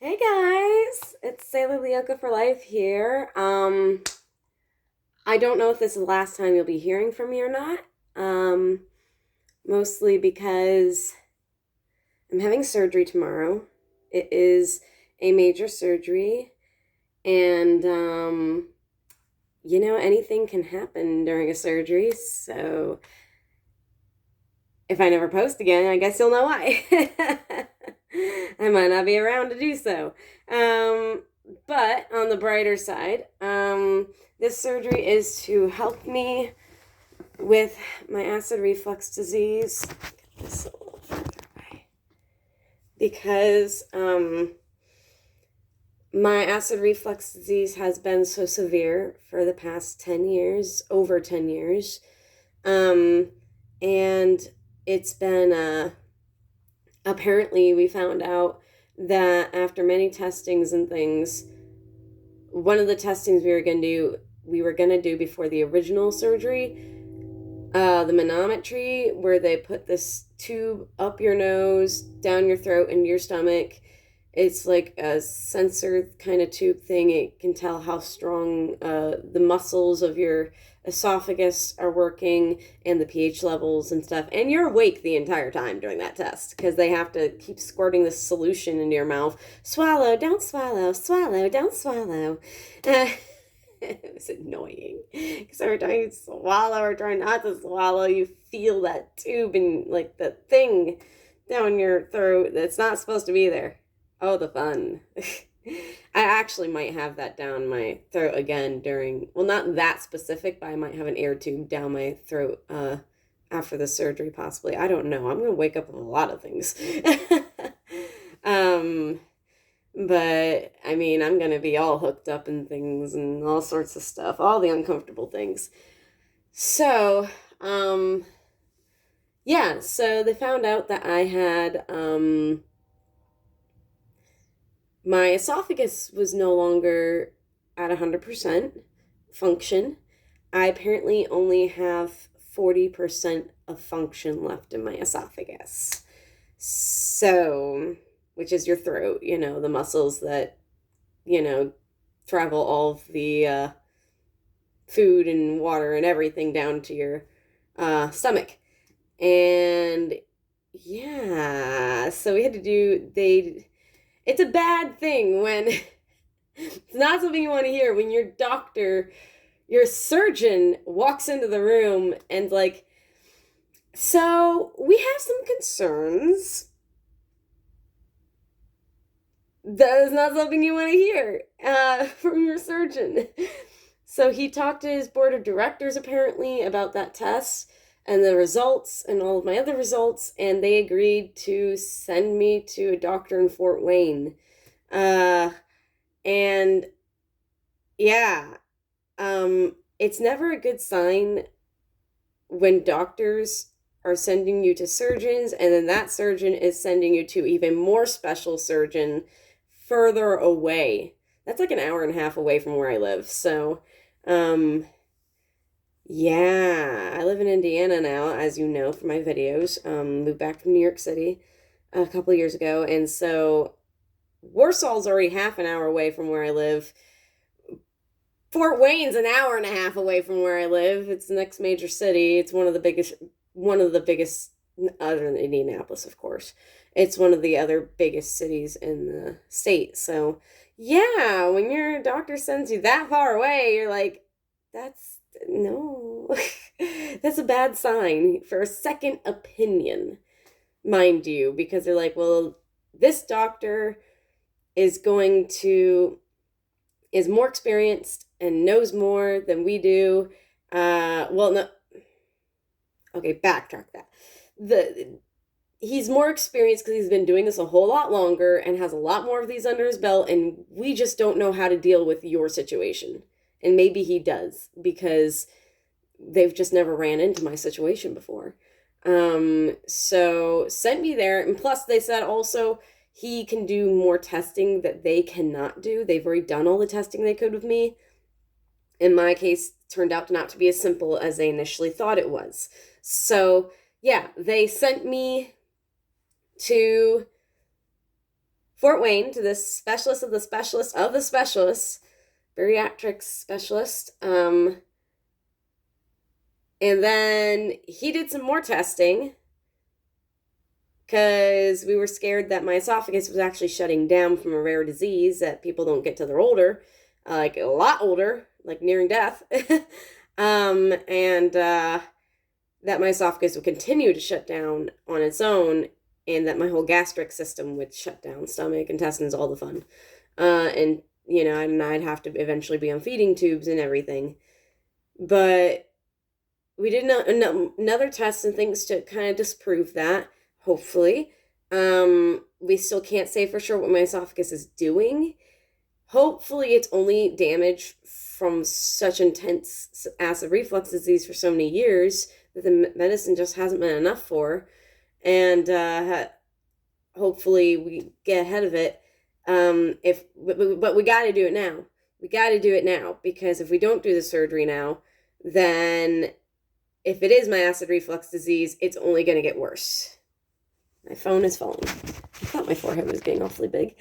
Hey guys, it's Sailor Leoka for Life here. I don't know if this is the last time you'll be hearing from me or not. Um, Mostly because I'm having surgery tomorrow. It is a major surgery, and anything can happen during a surgery. So if I never post again, I guess you'll know why. I might not be around to do so. But on the brighter side, this surgery is to help me with my acid reflux disease. Get this a little further away. Because my acid reflux disease has been so severe for the past 10 years, over 10 years. And it's been, apparently we found out that after many testings and things, one of the testings we were gonna do before the original surgery, the manometry, where they put this tube up your nose, down your throat, into your stomach. It's like a sensor kind of tube thing. It can tell how strong the muscles of your esophagus are working and the pH levels and stuff. And you're awake the entire time during that test because they have to keep squirting this solution into your mouth. Swallow, don't swallow, swallow, don't swallow. It was annoying because every time you swallow or try not to swallow, you feel that tube and like the thing down your throat that's not supposed to be there. Oh, the fun. I actually might have that down my throat again well, not that specific, but I might have an air tube down my throat after the surgery, possibly. I don't know. I'm going to wake up with a lot of things. But I mean, I'm going to be all hooked up and things and all sorts of stuff, all the uncomfortable things. So, yeah, so they found out that I had, my esophagus was no longer at 100% function. I apparently only have 40% of function left in my esophagus. So, which is your throat, the muscles that, travel all of the food and water and everything down to your stomach. And yeah, so we had to it's a bad thing when it's not something you want to hear when your surgeon walks into the room and like, so we have some concerns. That is not something you want to hear from your surgeon. So he talked to his board of directors apparently about that test and the results and all of my other results, and they agreed to send me to a doctor in Fort Wayne. And yeah, it's never a good sign when doctors are sending you to surgeons, and then that surgeon is sending you to even more special surgeon further away. That's like an hour and a half away from where I live. So, yeah, I live in Indiana now, as you know from my videos. Moved back from New York City a couple of years ago, and so Warsaw's already half an hour away from where I live. Fort Wayne's an hour and a half away from where I live. It's the next major city. It's one of the biggest, other than Indianapolis, of course. It's one of the other biggest cities in the state. So, yeah, when your doctor sends you that far away, you're like, no, that's a bad sign for a second opinion, mind you, because they're like, well, this doctor is more experienced and knows more than we do. Well, no, okay, backtrack that. He's more experienced because he's been doing this a whole lot longer and has a lot more of these under his belt, and we just don't know how to deal with your situation. And maybe he does because they've just never ran into my situation before. So sent me there, and plus they said also he can do more testing that they cannot do. They've already done all the testing they could with me. In my case, turned out not to be as simple as they initially thought it was. So yeah, they sent me to Fort Wayne to this specialist of the specialist of the specialists, bariatric specialist. And then he did some more testing because we were scared that my esophagus was actually shutting down from a rare disease that people don't get till they're older, like a lot older, like nearing death. And that my esophagus would continue to shut down on its own, and that my whole gastric system would shut down, stomach, intestines, all the fun. And, you know, and I'd have to eventually be on feeding tubes and everything. But we did another test and things to kind of disprove that, hopefully. We still can't say for sure what my esophagus is doing. Hopefully it's only damage from such intense acid reflux disease for so many years that the medicine just hasn't been enough for. And hopefully we get ahead of it. But we got to do it now. We got to do it now, because if we don't do the surgery now, then if it is my acid reflux disease, it's only going to get worse. My phone is falling. I thought my forehead was getting awfully big.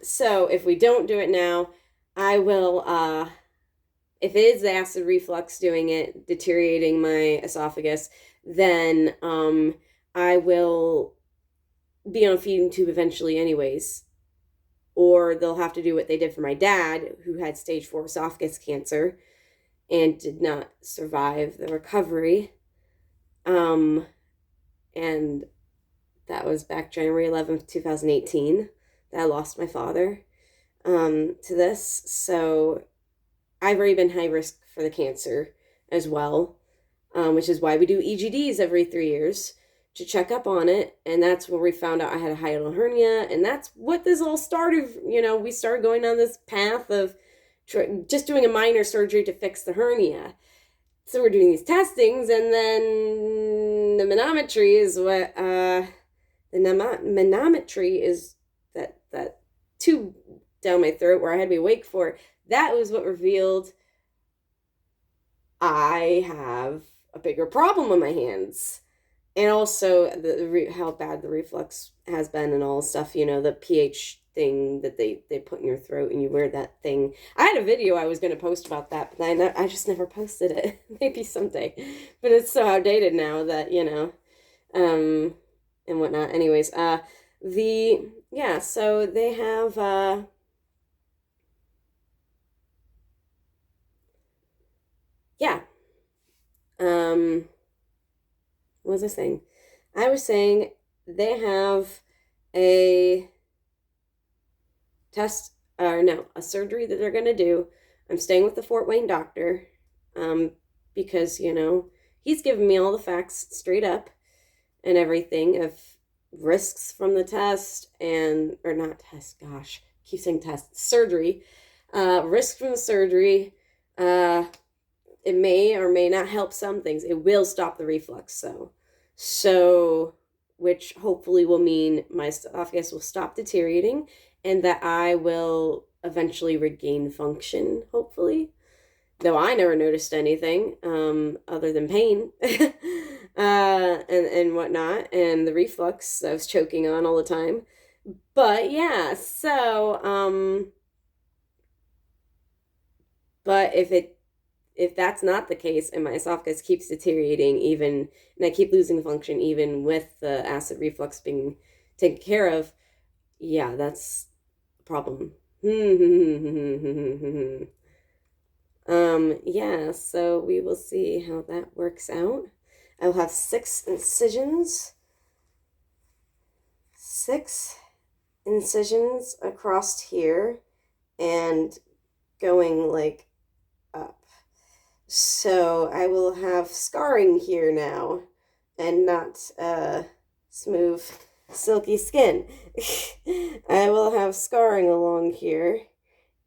So if we don't do it now, I will, if it is the acid reflux doing it, deteriorating my esophagus, then I will be on a feeding tube eventually anyways. Or they'll have to do what they did for my dad, who had stage 4 esophagus cancer and did not survive the recovery. And that was back January 11th, 2018, that I lost my father to this. So I've already been high risk for the cancer as well, which is why we do EGDs every 3 years to check up on it. And that's where we found out I had a hiatal hernia. And that's what this all started. You know, we started going on this path of just doing a minor surgery to fix the hernia. So we're doing these testings, and then the manometry is what, manometry is that tube down my throat where I had to be awake for. That was what revealed I have a bigger problem on my hands. And also how bad the reflux has been and all stuff, you know, the pH thing that they put in your throat and you wear that thing. I had a video I was going to post about that, but I just never posted it. Maybe someday. But it's so outdated now that, you know, and whatnot. Anyways, so they have, what was I saying? I was saying they have a surgery that they're going to do. I'm staying with the Fort Wayne doctor, because, you know, he's given me all the facts straight up and everything of risks from the test surgery, risks from the surgery. It may or may not help some things. It will stop the reflux, so which hopefully will mean my esophagus will stop deteriorating and that I will eventually regain function, hopefully. Though I never noticed anything other than pain and whatnot, and the reflux I was choking on all the time. But yeah, so but if that's not the case and my esophagus keeps deteriorating and I keep losing function even with the acid reflux being taken care of, yeah, that's a problem. Yeah, so we will see how that works out. I'll have 6 incisions. 6 incisions across here and going like up. So I will have scarring here now and not smooth, silky skin. I will have scarring along here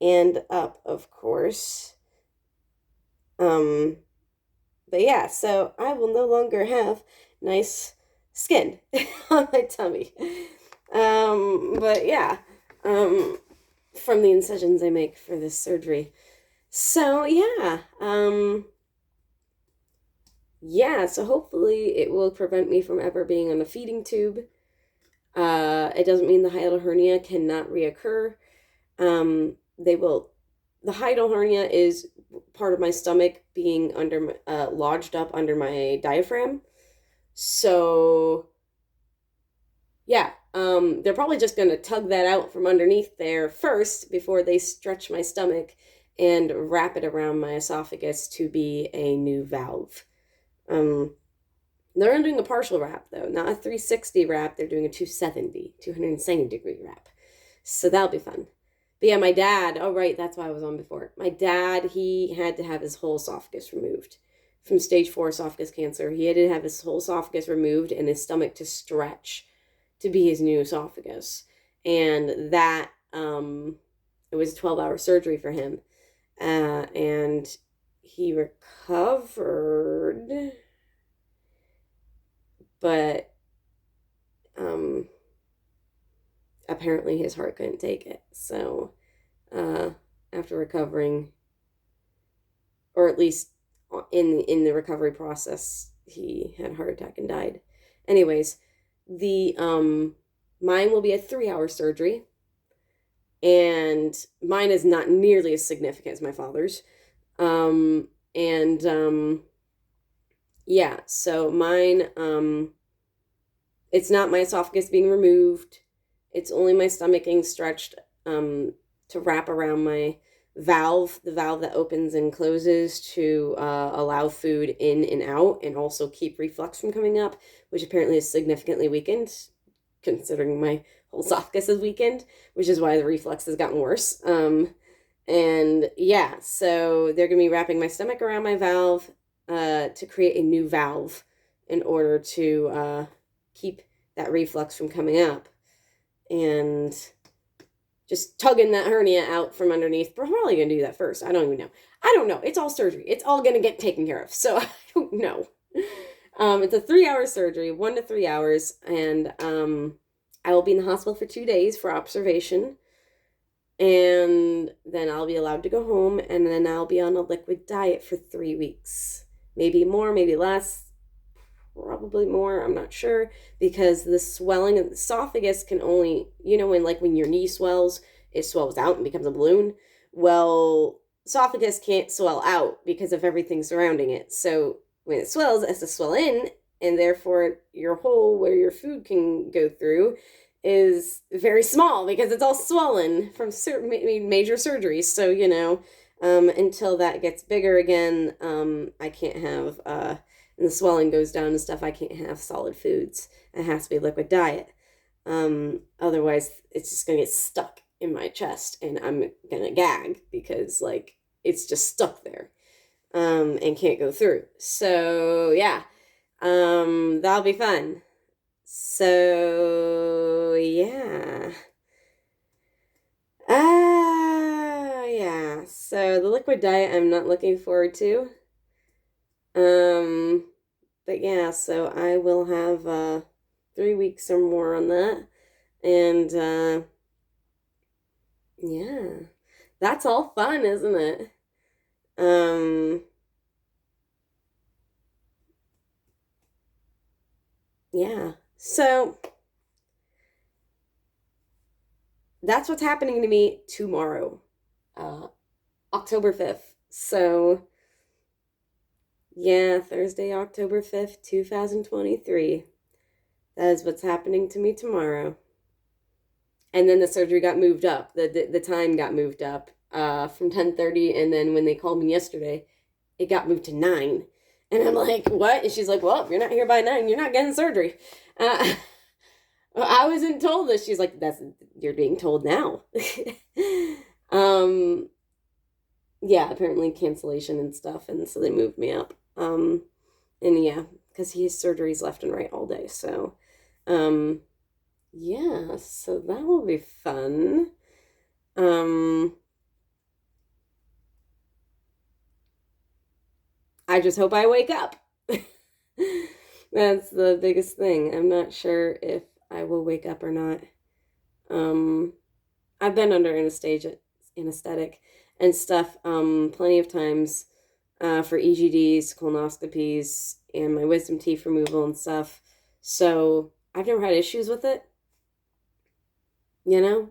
and up, of course. But yeah, so I will no longer have nice skin on my tummy. But yeah, from the incisions I make for this surgery. So yeah, yeah, so hopefully it will prevent me from ever being on a feeding tube. It doesn't mean the hiatal hernia cannot reoccur. They will. The hiatal hernia is part of my stomach being lodged up under my diaphragm. So yeah, they're probably just going to tug that out from underneath there first before they stretch my stomach and wrap it around my esophagus to be a new valve. Um, they're doing a partial wrap though, not a 360 wrap. They're doing a 270 degree wrap. So that'll be fun. But yeah, my dad, oh right, that's why I was on before. My dad, he had to have his whole esophagus removed from stage 4 esophagus cancer. He had to have his whole esophagus removed and his stomach to stretch to be his new esophagus. And that, it was a 12-hour surgery for him. And he recovered, but apparently his heart couldn't take it. So after recovering, or at least in the recovery process, he had a heart attack and died. Anyways, the mine will be a 3-hour surgery, and mine is not nearly as significant as my father's. And yeah, so mine, it's not my esophagus being removed. It's only my stomach getting stretched to wrap around my valve, the valve that opens and closes to allow food in and out and also keep reflux from coming up, which apparently is significantly weakened, considering my whole esophagus is weakened, which is why the reflux has gotten worse. And yeah, so they're going to be wrapping my stomach around my valve to create a new valve in order to keep that reflux from coming up. And just tugging that hernia out from underneath. We're probably going to do that first. I don't even know. I don't know. It's all surgery. It's all going to get taken care of. So I don't know. It's a 3-hour surgery, 1 to 3 hours. And I will be in the hospital for 2 days for observation. And then I'll be allowed to go home. And then I'll be on a liquid diet for 3 weeks. Maybe more, maybe less. Probably more, I'm not sure, because the swelling of the esophagus can only, when your knee swells, it swells out and becomes a balloon. Well, esophagus can't swell out because of everything surrounding it. So when it swells, it has to swell in, and therefore your hole where your food can go through is very small because it's all swollen from certain major surgeries. So, until that gets bigger again, I can't have and the swelling goes down and stuff, I can't have solid foods. It has to be a liquid diet. Otherwise, it's just going to get stuck in my chest and I'm going to gag because, it's just stuck there and can't go through. So, yeah, that'll be fun. So, yeah. Yeah. So, the liquid diet I'm not looking forward to. But yeah, so I will have 3 weeks or more on that. And yeah, that's all fun, isn't it? Yeah. So that's what's happening to me tomorrow, October 5th. So yeah, Thursday, October 5th, 2023. That is what's happening to me tomorrow. And then the surgery got moved up. The time got moved up from 10:30, and then when they called me yesterday, it got moved to 9. And I'm like, what? And she's like, well, if you're not here by 9, you're not getting surgery. I wasn't told this. She's like, you're being told now. Yeah, apparently cancellation and stuff, and so they moved me up. And yeah, because he has surgeries left and right all day. So, yeah, so that will be fun. I just hope I wake up. That's the biggest thing. I'm not sure if I will wake up or not. I've been under anesthetic and stuff plenty of times. for EGDs, colonoscopies, and my wisdom teeth removal and stuff. So I've never had issues with it, you know?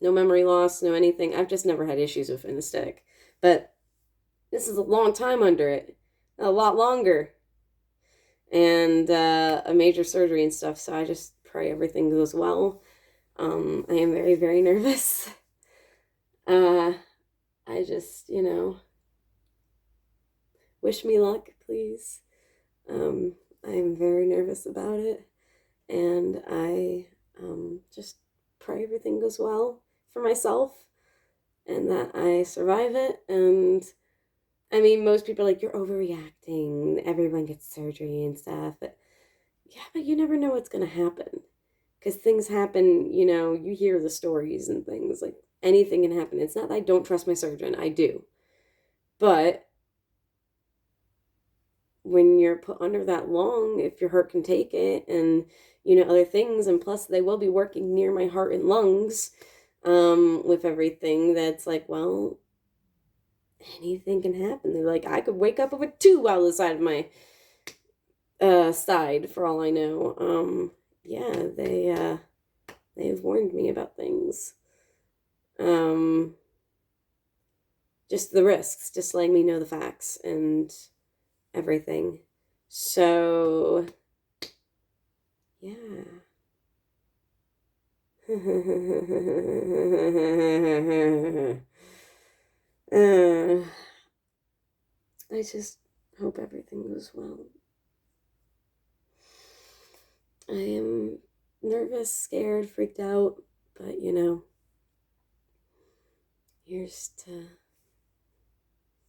No memory loss, no anything. I've just never had issues with anesthetic. But this is a long time under it, a lot longer, and a major surgery and stuff. So I just pray everything goes well. I am very, very nervous. I just, wish me luck, please. I'm very nervous about it, and I just pray everything goes well for myself and that I survive it. And I mean, most people are like, you're overreacting. Everyone gets surgery and stuff. But yeah, but you never know what's going to happen because things happen, you hear the stories and things like anything can happen. It's not that I don't trust my surgeon, I do. But when you're put under that long, if your heart can take it and, other things, and plus they will be working near my heart and lungs with everything, that's like, well, anything can happen. They're like, I could wake up with a tube out of the side of my side for all I know. Yeah, they've warned me about things. Just the risks, just letting me know the facts and everything. So, yeah. I just hope everything goes well. I am nervous, scared, freaked out, but here's to,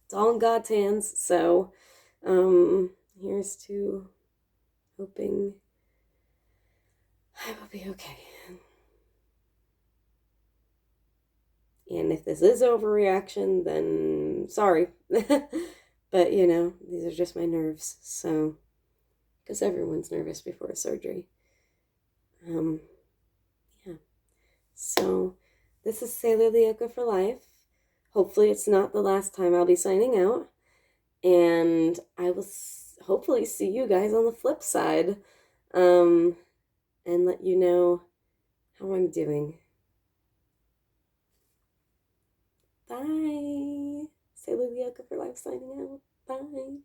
it's all in God's hands. So, here's to hoping I will be okay. And if this is overreaction, then sorry. But, these are just my nerves. So, because everyone's nervous before a surgery. Yeah. So, this is Sailor Leoka for life. Hopefully, it's not the last time I'll be signing out. And I will hopefully see you guys on the flip side. And let you know how I'm doing. Bye. Sailor Leoka for life signing out. Bye.